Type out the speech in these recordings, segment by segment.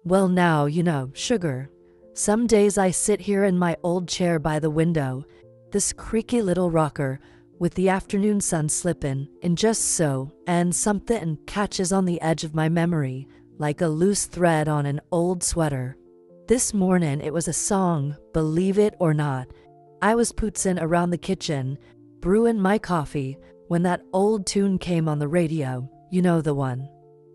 Well, now, sugar. Some days I sit here in my old chair by the window, this creaky little rocker, with the afternoon sun slippin' in just so, and something catches on the edge of my memory, like a loose thread on an old sweater. This morning it was a song, believe it or not. I was pootsin' around the kitchen, brewin' my coffee, when that old tune came on the radio, you know the one.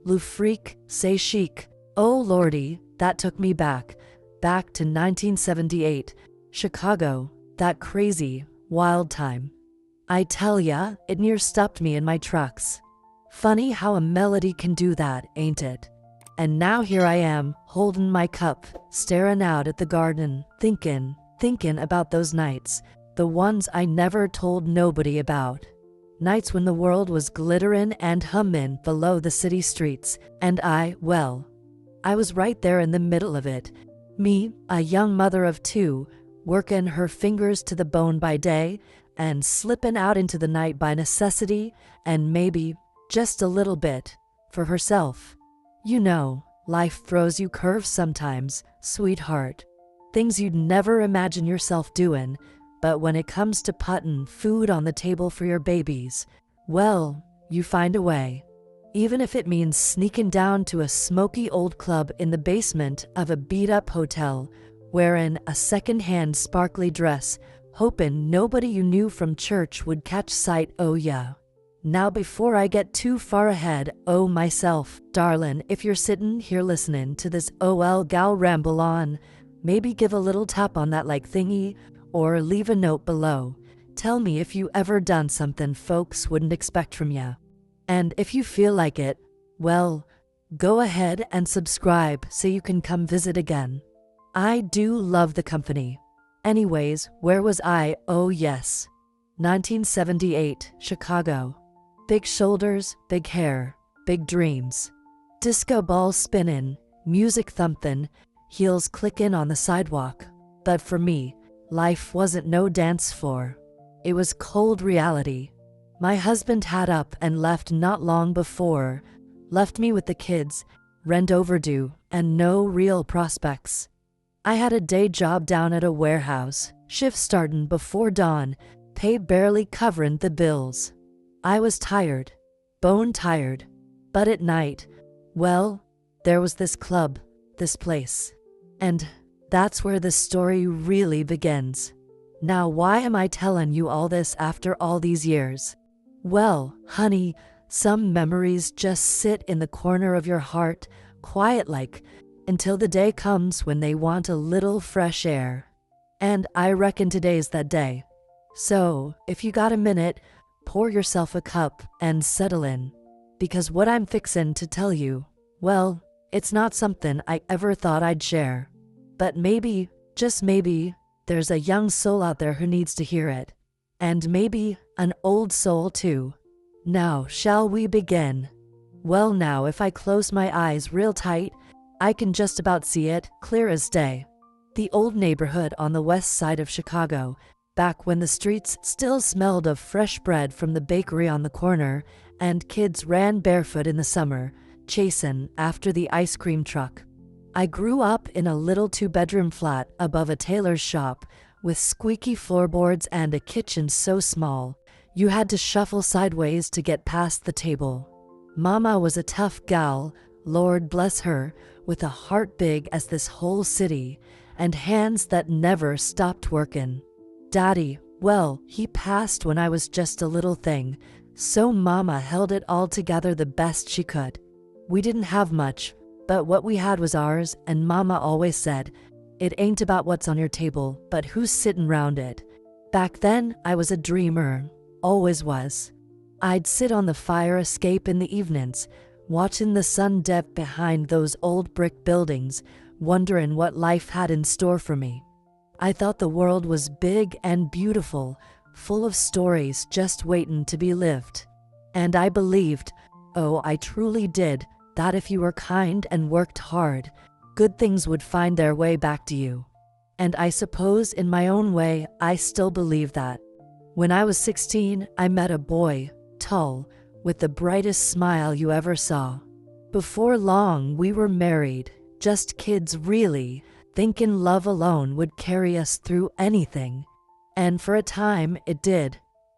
Le freak, c'est chic. Oh lordy, that took me back to 1978, Chicago, that crazy, wild time. I tell ya, it near stopped me in my tracks. Funny how a melody can do that, ain't it? And now here I am, holdin' my cup, staring out at the garden, thinkin' about those nights, the ones I never told nobody about. Nights when the world was glitterin' and hummin' below the city streets, and I was right there in the middle of it. Me, a young mother of two, workin' her fingers to the bone by day, and slippin' out into the night by necessity, and maybe, just a little bit, for herself. You know, life throws you curves sometimes, sweetheart. Things you'd never imagine yourself doin', but when it comes to puttin' food on the table for your babies, well, you find a way. Even if it means sneaking down to a smoky old club in the basement of a beat-up hotel, wearing a second-hand sparkly dress, hoping nobody you knew from church would catch sight. Oh yeah. Now before I get too far ahead, myself, darlin', if you're sittin' here listening to this gal ramble on, maybe give a little tap on that like thingy, or leave a note below. Tell me if you ever done something folks wouldn't expect from ya. And if you feel like it, well, go ahead and subscribe so you can come visit again. I do love the company. Anyways, where was I? Oh yes. 1978, Chicago. Big shoulders, big hair, big dreams. Disco balls spinning, music thumping, heels clicking on the sidewalk. But for me, life wasn't no dance floor. It was cold reality. My husband had up and left not long before, left me with the kids, rent overdue, and no real prospects. I had a day job down at a warehouse, shift startin' before dawn, pay barely coverin' the bills. I was tired, bone tired, but at night, well, there was this club, this place. And that's where the story really begins. Now why am I telling you all this after all these years? Well, honey, some memories just sit in the corner of your heart, quiet like, until the day comes when they want a little fresh air. And I reckon today's that day. So, if you got a minute, pour yourself a cup and settle in. Because what I'm fixin' to tell you, well, it's not something I ever thought I'd share. But maybe, just maybe, there's a young soul out there who needs to hear it. And maybe an old soul too. Now, shall we begin? Well now, if I close my eyes real tight, I can just about see it, clear as day. The old neighborhood on the west side of Chicago, back when the streets still smelled of fresh bread from the bakery on the corner, and kids ran barefoot in the summer, chasin' after the ice cream truck. I grew up in a little two-bedroom flat above a tailor's shop, with squeaky floorboards and a kitchen so small, you had to shuffle sideways to get past the table. Mama was a tough gal, Lord bless her, with a heart big as this whole city, and hands that never stopped workin'. Daddy, well, he passed when I was just a little thing, so Mama held it all together the best she could. We didn't have much, but what we had was ours, and Mama always said, "It ain't about what's on your table, but who's sittin' round it." Back then, I was a dreamer, always was. I'd sit on the fire escape in the evenings, watching the sun dip behind those old brick buildings, wonderin' what life had in store for me. I thought the world was big and beautiful, full of stories just waitin' to be lived. And I believed, I truly did, that if you were kind and worked hard, good things would find their way back to you. And I suppose in my own way, I still believe that. When I was 16, I met a boy, tall, with the brightest smile you ever saw. Before long, we were married, Just kids, really, thinking love alone would carry us through anything. And for a time, it did.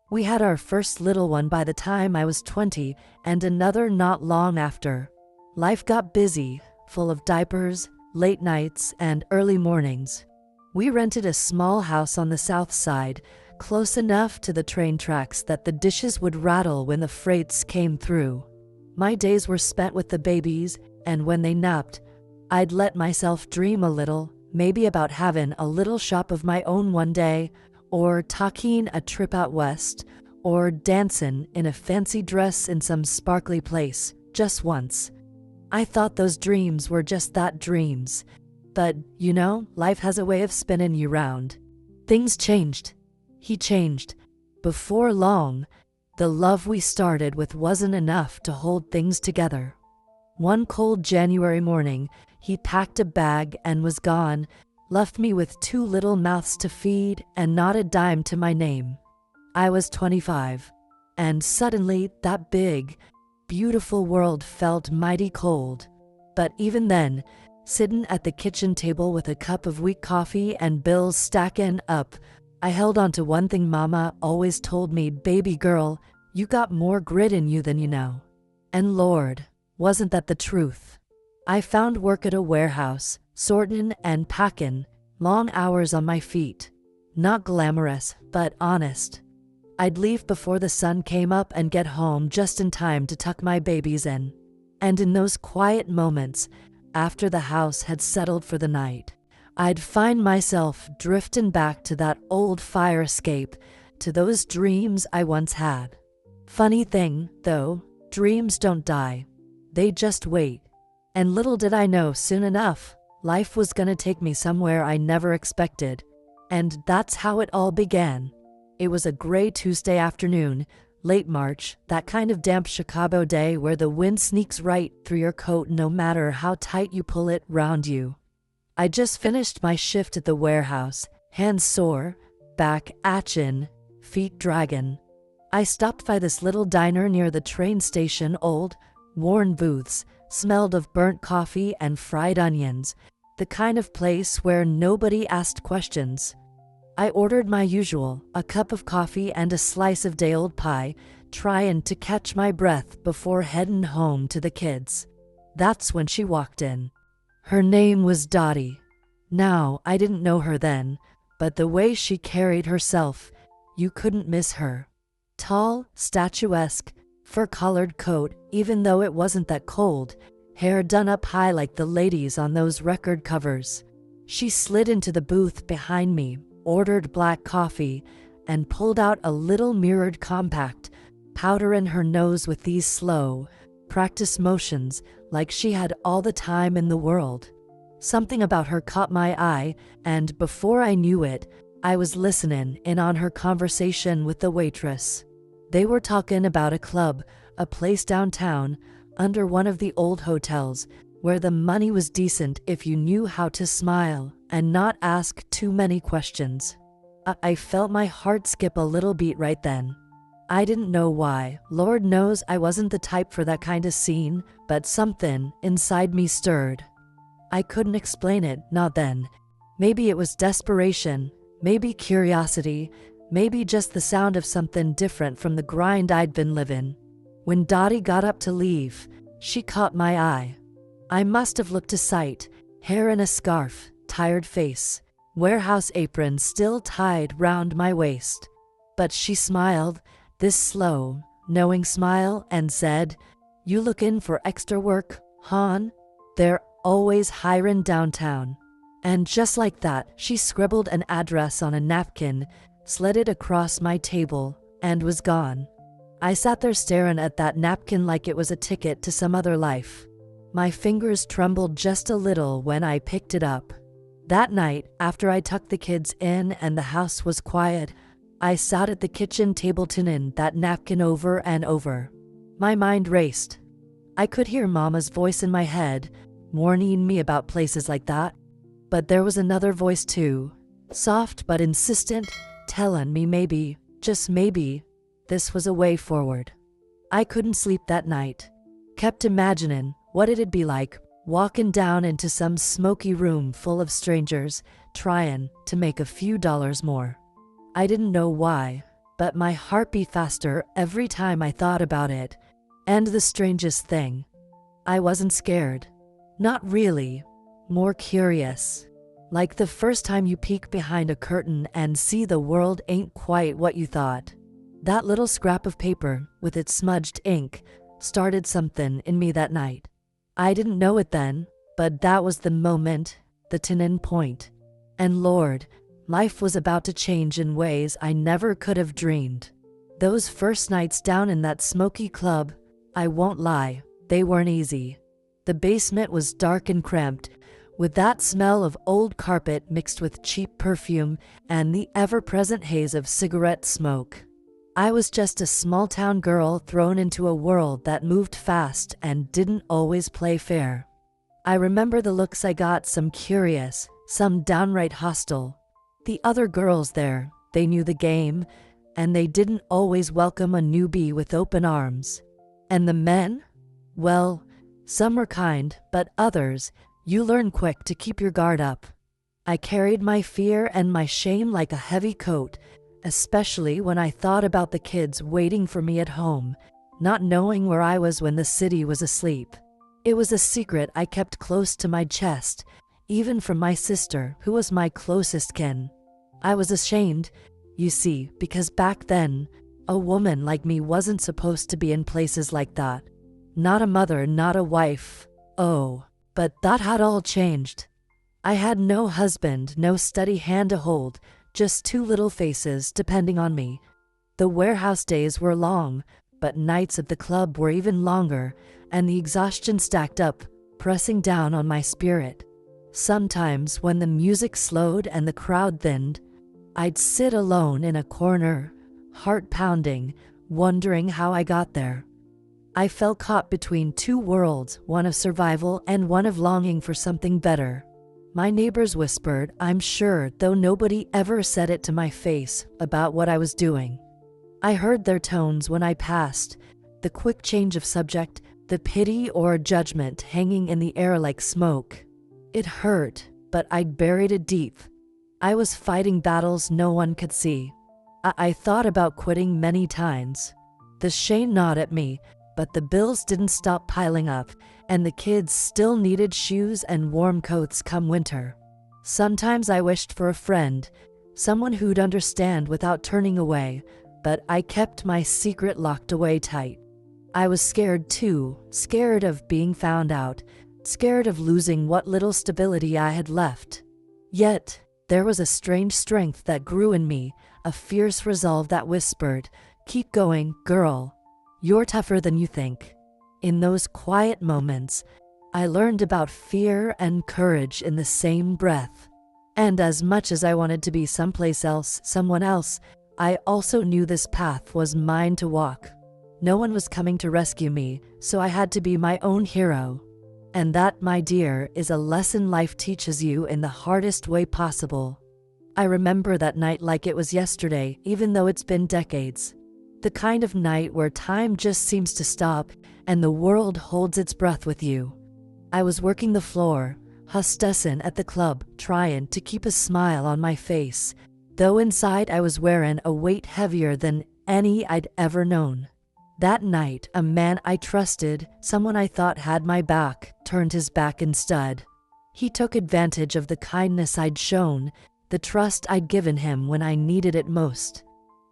We had our first little one by the time I was 20, and another not long after. Life got busy, full of diapers, late nights, and early mornings. We rented a small house on the south side, close enough to the train tracks that the dishes would rattle when the freights came through. My days were spent with the babies, and when they napped, I'd let myself dream a little, maybe about having a little shop of my own one day, or taking a trip out west, or dancing in a fancy dress in some sparkly place, just once. I thought those dreams were just that, dreams. But, you know, life has a way of spinning you round. Things changed. He changed. Before long, the love we started with wasn't enough to hold things together. One cold January morning, he packed a bag and was gone, left me with 2 little mouths to feed and not a dime to my name. I was 25, and suddenly that big, beautiful world felt mighty cold. But even then, sitting at the kitchen table with a cup of weak coffee and bills stacking up, I held on to one thing Mama always told me: baby girl, you got more grit in you than you know. And Lord, wasn't that the truth? I found work at a warehouse, sorting and packing, long hours on my feet. Not glamorous, but honest. I'd leave before the sun came up and get home just in time to tuck my babies in. And in those quiet moments, after the house had settled for the night, I'd find myself drifting back to that old fire escape, to those dreams I once had. Funny thing, though, dreams don't die. They just wait. And little did I know, soon enough, life was gonna take me somewhere I never expected. And that's how it all began. It was a gray Tuesday afternoon, late March, that kind of damp Chicago day where the wind sneaks right through your coat no matter how tight you pull it round you. I just finished my shift at the warehouse, hands sore, back atchin', feet dragging. I stopped by this little diner near the train station. Old, worn booths, smelled of burnt coffee and fried onions, the kind of place where nobody asked questions. I ordered my usual, a cup of coffee and a slice of day-old pie, trying to catch my breath before heading home to the kids. That's when she walked in. Her name was Dottie. Now, I didn't know her then, but the way she carried herself, you couldn't miss her. Tall, statuesque, fur-collared coat, even though it wasn't that cold, hair done up high like the ladies on those record covers. She slid into the booth behind me, ordered black coffee, and pulled out a little mirrored compact, powdering her nose with these slow, practiced motions like she had all the time in the world. Something about her caught my eye, and before I knew it, I was listening in on her conversation with the waitress. They were talking about a club, a place downtown, under one of the old hotels, where the money was decent if you knew how to smile and not ask too many questions. I felt my heart skip a little beat right then. I didn't know why. Lord knows I wasn't the type for that kind of scene, but something inside me stirred. I couldn't explain it, not then. Maybe it was desperation, maybe curiosity, maybe just the sound of something different from the grind I'd been living. When Dottie got up to leave, she caught my eye. I must have looked a sight, hair in a scarf, tired face, warehouse apron still tied round my waist. But she smiled, this slow, knowing smile, and said, "You lookin' for extra work, hon? They're always hirin' downtown." And just like that, she scribbled an address on a napkin, slid it across my table, and was gone. I sat there staring at that napkin like it was a ticket to some other life. My fingers trembled just a little when I picked it up. That night, after I tucked the kids in and the house was quiet, I sat at the kitchen table turning that napkin over and over. My mind raced. I could hear Mama's voice in my head, warning me about places like that. But there was another voice too, soft but insistent, telling me maybe, just maybe, this was a way forward. I couldn't sleep that night. Kept imagining what it'd be like, walking down into some smoky room full of strangers, trying to make a few dollars more. I didn't know why, but my heart beat faster every time I thought about it. And the strangest thing, I wasn't scared. Not really. More curious. Like the first time you peek behind a curtain and see the world ain't quite what you thought. That little scrap of paper, with its smudged ink, started something in me that night. I didn't know it then, but that was the moment, the turning point. And Lord, life was about to change in ways I never could have dreamed. Those first nights down in that smoky club, I won't lie, they weren't easy. The basement was dark and cramped, with that smell of old carpet mixed with cheap perfume and the ever-present haze of cigarette smoke. I was just a small-town girl thrown into a world that moved fast and didn't always play fair. I remember the looks I got, some curious, some downright hostile. The other girls there, they knew the game, and they didn't always welcome a newbie with open arms. And the men? Well, some were kind, but others, you learn quick to keep your guard up. I carried my fear and my shame like a heavy coat, especially when I thought about the kids waiting for me at home, not knowing where I was when the city was asleep. It was a secret I kept close to my chest, even from my sister, who was my closest kin. I was ashamed, you see, because back then, a woman like me wasn't supposed to be in places like that. Not a mother, not a wife. Oh, but that had all changed. I had no husband, no steady hand to hold, just two little faces depending on me. The warehouse days were long, but nights at the club were even longer, and the exhaustion stacked up, pressing down on my spirit. Sometimes when the music slowed and the crowd thinned, I'd sit alone in a corner, heart pounding, wondering how I got there. I felt caught between two worlds, one of survival and one of longing for something better. My neighbors whispered, I'm sure, though nobody ever said it to my face, about what I was doing. I heard their tones when I passed, the quick change of subject, the pity or judgment hanging in the air like smoke. It hurt, but I'd buried it deep. I was fighting battles no one could see. I thought about quitting many times. The shame gnawed at me, but the bills didn't stop piling up, and the kids still needed shoes and warm coats come winter. Sometimes I wished for a friend, someone who'd understand without turning away, but I kept my secret locked away tight. I was scared too, scared of being found out, scared of losing what little stability I had left. Yet, there was a strange strength that grew in me, a fierce resolve that whispered, keep going, girl. You're tougher than you think. In those quiet moments, I learned about fear and courage in the same breath. And as much as I wanted to be someplace else, someone else, I also knew this path was mine to walk. No one was coming to rescue me, so I had to be my own hero. And that, my dear, is a lesson life teaches you in the hardest way possible. I remember that night like it was yesterday, even though it's been decades. The kind of night where time just seems to stop and the world holds its breath with you. I was working the floor, hostessing at the club, trying to keep a smile on my face, though inside I was wearing a weight heavier than any I'd ever known. That night, a man I trusted, someone I thought had my back, turned his back instead. He took advantage of the kindness I'd shown, the trust I'd given him when I needed it most.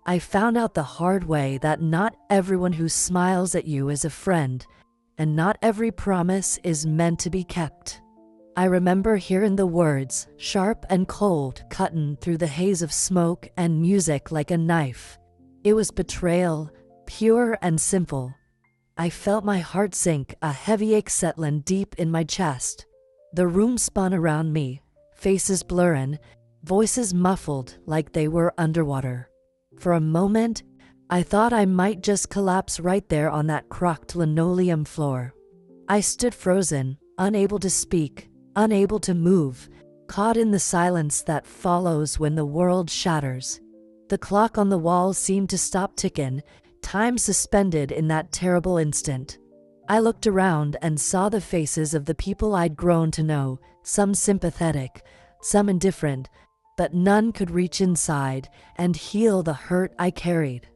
I found out the hard way that not everyone who smiles at you is a friend, and not every promise is meant to be kept. I remember hearing the words, sharp and cold, cutting through the haze of smoke and music like a knife. It was betrayal, pure and simple. I felt my heart sink, a heavy ache settling deep in my chest. The room spun around me, faces blurring, voices muffled like they were underwater. For a moment, I thought I might just collapse right there on that crocked linoleum floor. I stood frozen, unable to speak, unable to move, caught in the silence that follows when the world shatters. The clock on the wall seemed to stop ticking, time suspended in that terrible instant. I looked around and saw the faces of the people I'd grown to know, some sympathetic, some indifferent, but none could reach inside and heal the hurt I carried.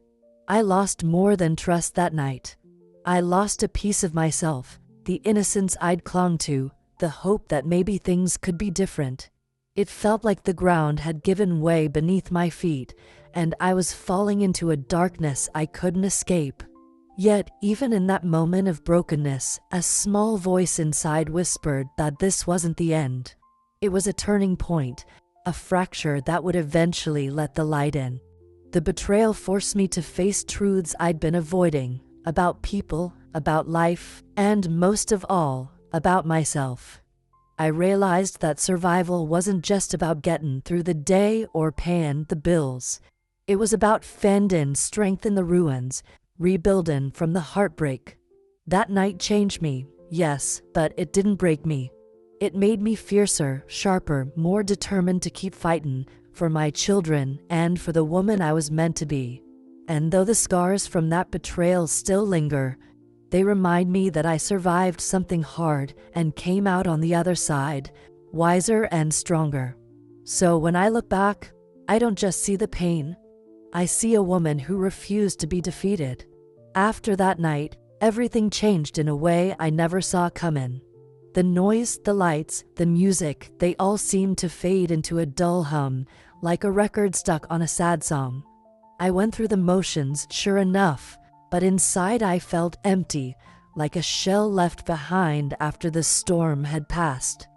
I lost more than trust that night. I lost a piece of myself, the innocence I'd clung to, the hope that maybe things could be different. It felt like the ground had given way beneath my feet, and I was falling into a darkness I couldn't escape. Yet, even in that moment of brokenness, a small voice inside whispered that this wasn't the end. It was a turning point, a fracture that would eventually let the light in. The betrayal forced me to face truths I'd been avoiding, about people, about life, and most of all, about myself. I realized that survival wasn't just about getting through the day or paying the bills. It was about fending strength in the ruins, rebuilding from the heartbreak. That night changed me, yes, but it didn't break me. It made me fiercer, sharper, more determined to keep fighting for my children and for the woman I was meant to be. And though the scars from that betrayal still linger, they remind me that I survived something hard and came out on the other side, wiser and stronger. So when I look back, I don't just see the pain. I see a woman who refused to be defeated. After that night, everything changed in a way I never saw coming. The noise, the lights, the music, they all seemed to fade into a dull hum, like a record stuck on a sad song. I went through the motions, sure enough, but inside I felt empty, like a shell left behind after the storm had passed.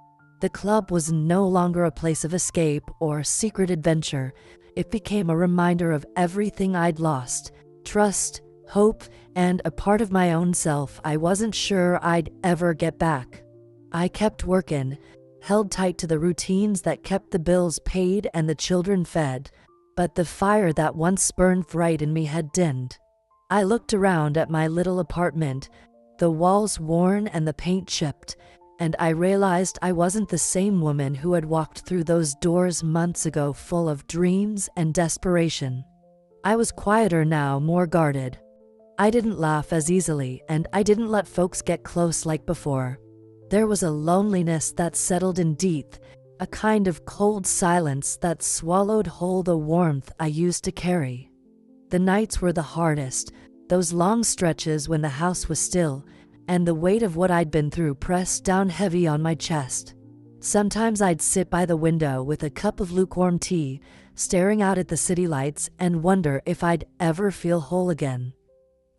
The club was no longer a place of escape or secret adventure. It became a reminder of everything I'd lost: trust, hope, and a part of my own self I wasn't sure I'd ever get back. I kept working, held tight to the routines that kept the bills paid and the children fed, but the fire that once burned bright in me had dimmed. I looked around at my little apartment, the walls worn and the paint chipped, and I realized I wasn't the same woman who had walked through those doors months ago, full of dreams and desperation. I was quieter now, more guarded. I didn't laugh as easily, and I didn't let folks get close like before. There was a loneliness that settled in deep, a kind of cold silence that swallowed whole the warmth I used to carry. The nights were the hardest, those long stretches when the house was still, and the weight of what I'd been through pressed down heavy on my chest. Sometimes I'd sit by the window with a cup of lukewarm tea, staring out at the city lights, and wonder if I'd ever feel whole again.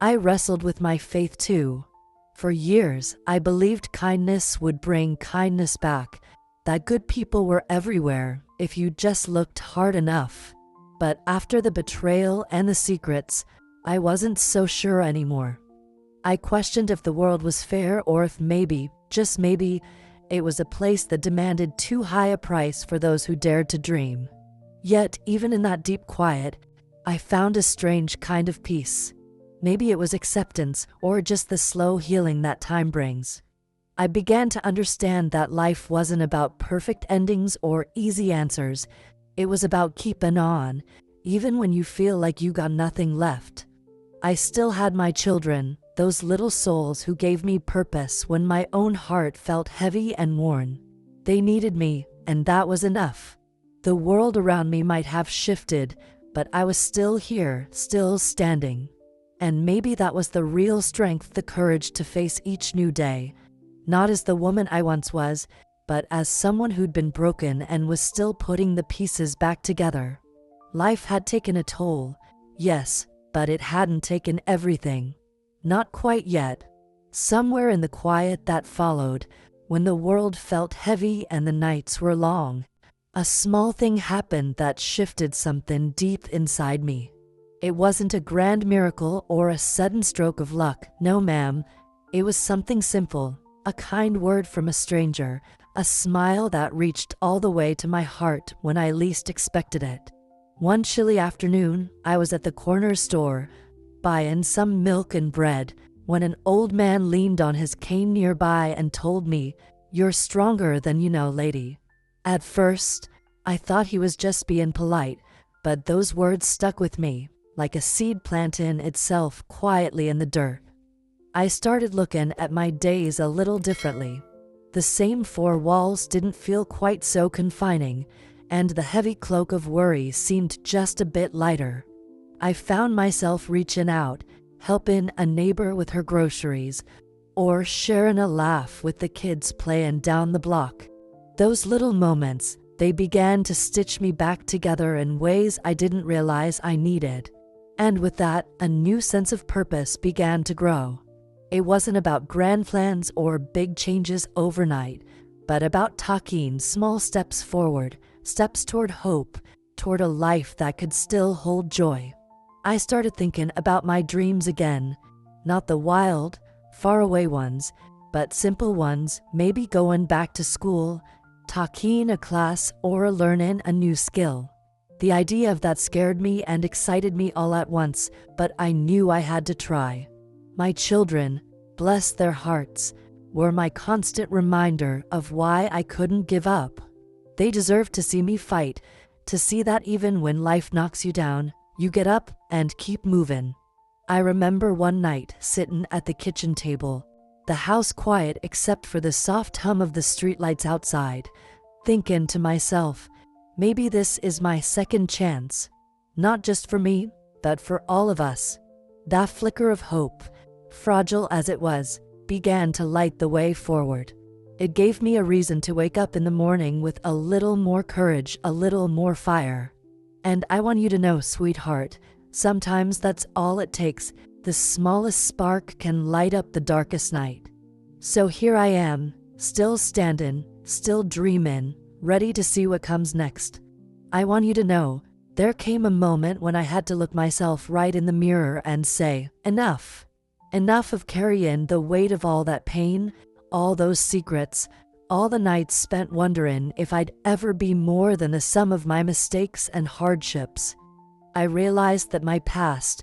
I wrestled with my faith too. For years, I believed kindness would bring kindness back, that good people were everywhere if you just looked hard enough. But after the betrayal and the secrets, I wasn't so sure anymore. I questioned if the world was fair, or if maybe, just maybe, it was a place that demanded too high a price for those who dared to dream. Yet, even in that deep quiet, I found a strange kind of peace. Maybe it was acceptance, or just the slow healing that time brings. I began to understand that life wasn't about perfect endings or easy answers. It was about keeping on, even when you feel like you got nothing left. I still had my children, those little souls who gave me purpose when my own heart felt heavy and worn. They needed me, and that was enough. The world around me might have shifted, but I was still here, still standing. And maybe that was the real strength, the courage to face each new day, not as the woman I once was, but as someone who'd been broken and was still putting the pieces back together. Life had taken a toll, yes, but it hadn't taken everything. Not quite yet. Somewhere in the quiet that followed, when the world felt heavy and the nights were long, a small thing happened that shifted something deep inside me. It wasn't a grand miracle or a sudden stroke of luck, no ma'am. It was something simple, a kind word from a stranger, a smile that reached all the way to my heart when I least expected it. One chilly afternoon, I was at the corner store, buying some milk and bread, when an old man leaned on his cane nearby and told me, "You're stronger than you know, lady." At first, I thought he was just being polite, but those words stuck with me, like a seed planting itself quietly in the dirt. I started looking at my days a little differently. The same four walls didn't feel quite so confining, and the heavy cloak of worry seemed just a bit lighter. I found myself reaching out, helping a neighbor with her groceries, or sharing a laugh with the kids playing down the block. Those little moments, they began to stitch me back together in ways I didn't realize I needed. And with that, a new sense of purpose began to grow. It wasn't about grand plans or big changes overnight, but about taking small steps forward, steps toward hope, toward a life that could still hold joy. I started thinking about my dreams again, not the wild, faraway ones, but simple ones, maybe going back to school, taking a class, or learning a new skill. The idea of that scared me and excited me all at once, but I knew I had to try. My children, bless their hearts, were my constant reminder of why I couldn't give up. They deserved to see me fight, to see that even when life knocks you down, you get up and keep moving. I remember one night sitting at the kitchen table, the house quiet except for the soft hum of the streetlights outside, thinking to myself, maybe this is my second chance, not just for me, but for all of us. That flicker of hope, fragile as it was, began to light the way forward. It gave me a reason to wake up in the morning with a little more courage, a little more fire. And I want you to know, sweetheart, sometimes that's all it takes. The smallest spark can light up the darkest night. So here I am, still standing, still dreaming, ready to see what comes next. I want you to know, there came a moment when I had to look myself right in the mirror and say, enough. Enough of carrying the weight of all that pain, all those secrets, all the nights spent wondering if I'd ever be more than the sum of my mistakes and hardships. I realized that my past,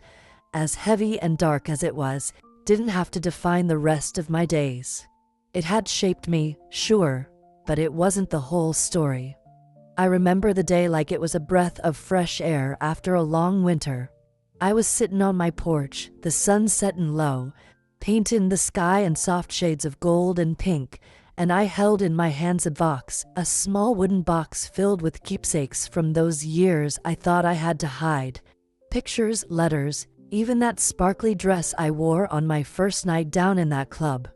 as heavy and dark as it was, didn't have to define the rest of my days. It had shaped me, sure, but it wasn't the whole story. I remember the day like it was a breath of fresh air after a long winter. I was sitting on my porch, the sun setting low, painting the sky in soft shades of gold and pink, and I held in my hands a small wooden box filled with keepsakes from those years I thought I had to hide. Pictures, letters, even that sparkly dress I wore on my first night down in that club.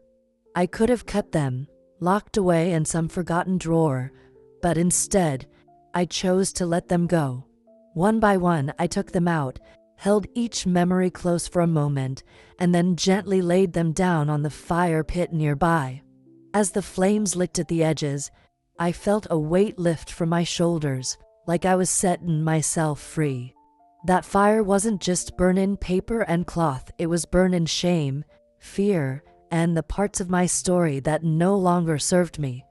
I could have kept them, locked away in some forgotten drawer, but instead, I chose to let them go. One by one, I took them out, held each memory close for a moment, and then gently laid them down on the fire pit nearby. As the flames licked at the edges, I felt a weight lift from my shoulders, like I was setting myself free. That fire wasn't just burning paper and cloth, it was burning shame, fear, and the parts of my story that no longer served me.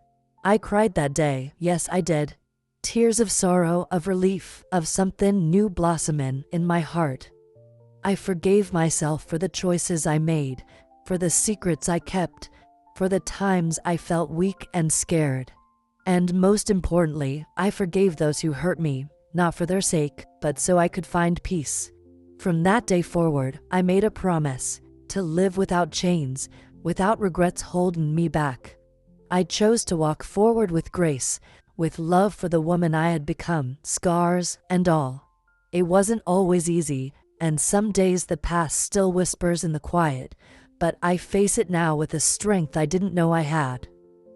I cried that day, yes I did. Tears of sorrow, of relief, of something new blossoming in my heart. I forgave myself for the choices I made, for the secrets I kept, for the times I felt weak and scared. And most importantly, I forgave those who hurt me, not for their sake, but so I could find peace. From that day forward, I made a promise to live without chains, without regrets holding me back. I chose to walk forward with grace, with love for the woman I had become, scars and all. It wasn't always easy, and some days the past still whispers in the quiet, but I face it now with a strength I didn't know I had.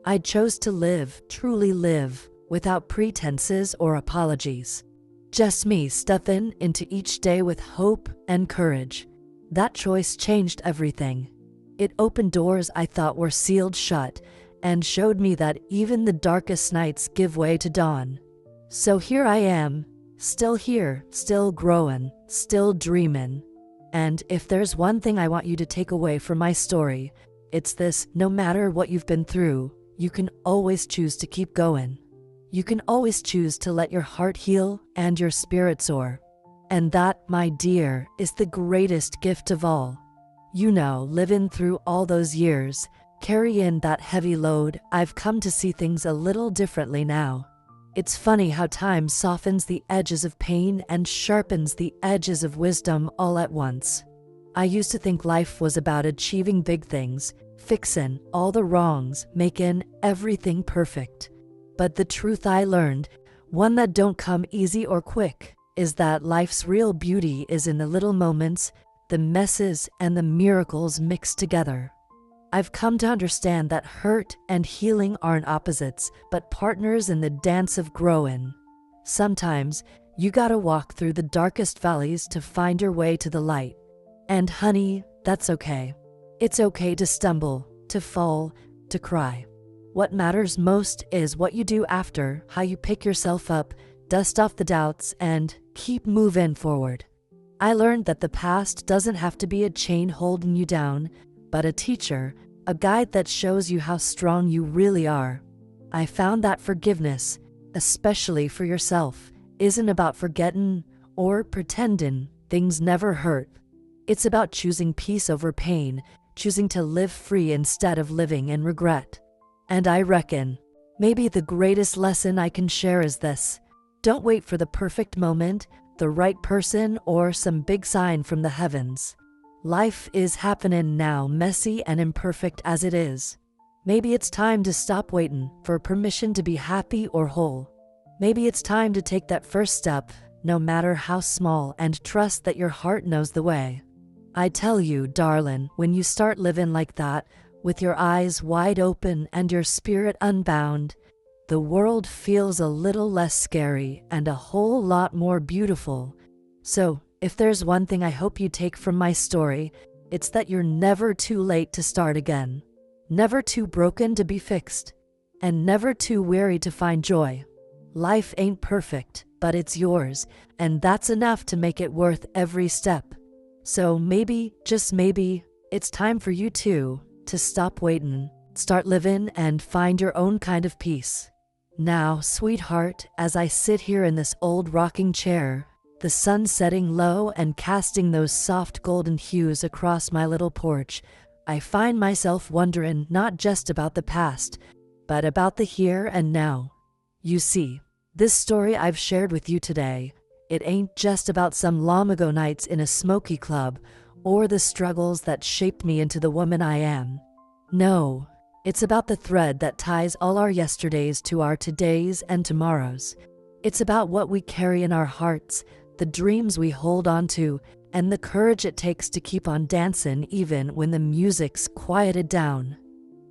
I chose to live, truly live, without pretenses or apologies. Just me stepping into each day with hope and courage. That choice changed everything. It opened doors I thought were sealed shut, and showed me that even the darkest nights give way to dawn. So here I am, still here, still growing, still dreaming. And if there's one thing I want you to take away from my story, it's this: no matter what you've been through, you can always choose to keep going. You can always choose to let your heart heal and your spirit soar. And that, my dear, is the greatest gift of all. You know, living through all those years, carrying that heavy load, I've come to see things a little differently now. It's funny how time softens the edges of pain and sharpens the edges of wisdom all at once. I used to think life was about achieving big things, fixin' all the wrongs, making everything perfect. But the truth I learned, one that don't come easy or quick, is that life's real beauty is in the little moments, the messes, and the miracles mixed together. I've come to understand that hurt and healing aren't opposites, but partners in the dance of growing. Sometimes, you gotta walk through the darkest valleys to find your way to the light. And honey, that's okay. It's okay to stumble, to fall, to cry. What matters most is what you do after, how you pick yourself up, dust off the doubts, and keep moving forward. I learned that the past doesn't have to be a chain holding you down, but a teacher, a guide that shows you how strong you really are. I found that forgiveness, especially for yourself, isn't about forgetting or pretending things never hurt. It's about choosing peace over pain, choosing to live free instead of living in regret. And I reckon, maybe the greatest lesson I can share is this: don't wait for the perfect moment, the right person, or some big sign from the heavens. Life is happening now, messy and imperfect as it is. Maybe it's time to stop waiting for permission to be happy or whole. Maybe it's time to take that first step, no matter how small, and trust that your heart knows the way. I tell you, darling, when you start living like that, with your eyes wide open and your spirit unbound, the world feels a little less scary and a whole lot more beautiful. So, if there's one thing I hope you take from my story, it's that you're never too late to start again, never too broken to be fixed, and never too weary to find joy. Life ain't perfect, but it's yours, and that's enough to make it worth every step. So maybe, just maybe, it's time for you too, to stop waiting, start living, and find your own kind of peace. Now, sweetheart, as I sit here in this old rocking chair, the sun setting low and casting those soft golden hues across my little porch, I find myself wondering not just about the past, but about the here and now. You see, this story I've shared with you today, it ain't just about some long ago nights in a smoky club, or the struggles that shaped me into the woman I am. No, it's about the thread that ties all our yesterdays to our todays and tomorrows. It's about what we carry in our hearts, the dreams we hold on to, and the courage it takes to keep on dancing even when the music's quieted down.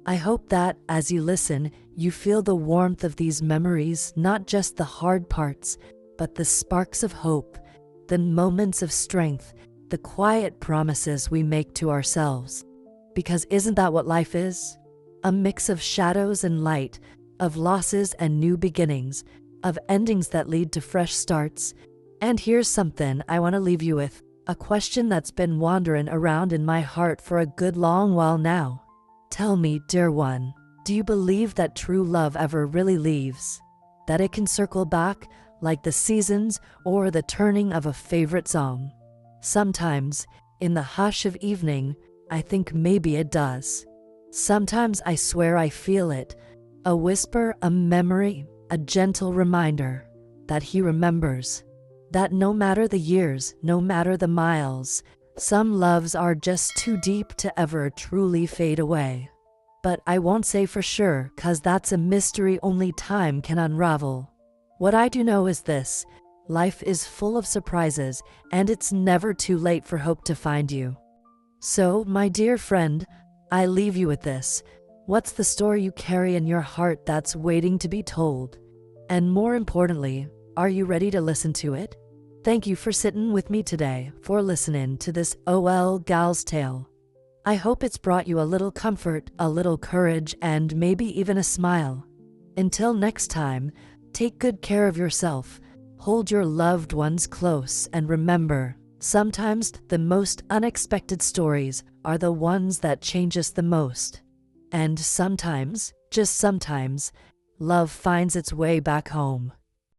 I hope that, as you listen, you feel the warmth of these memories, not just the hard parts, but the sparks of hope, the moments of strength, the quiet promises we make to ourselves. Because isn't that what life is? A mix of shadows and light, of losses and new beginnings, of endings that lead to fresh starts. And here's something I want to leave you with, a question that's been wandering around in my heart for a good long while now. Tell me, dear one, do you believe that true love ever really leaves? That it can circle back, like the seasons or the turning of a favorite song? Sometimes, in the hush of evening, I think maybe it does. Sometimes I swear I feel it, a whisper, a memory, a gentle reminder that he remembers. That no matter the years, no matter the miles, some loves are just too deep to ever truly fade away. But I won't say for sure, 'cause that's a mystery only time can unravel. What I do know is this: life is full of surprises, and it's never too late for hope to find you. So, my dear friend, I leave you with this. What's the story you carry in your heart that's waiting to be told? And more importantly, are you ready to listen to it? Thank you for sitting with me today, for listening to this OL Gal's Tale. I hope it's brought you a little comfort, a little courage, and maybe even a smile. Until next time, take good care of yourself, hold your loved ones close, and remember, sometimes the most unexpected stories are the ones that change us the most. And sometimes, just sometimes, love finds its way back home.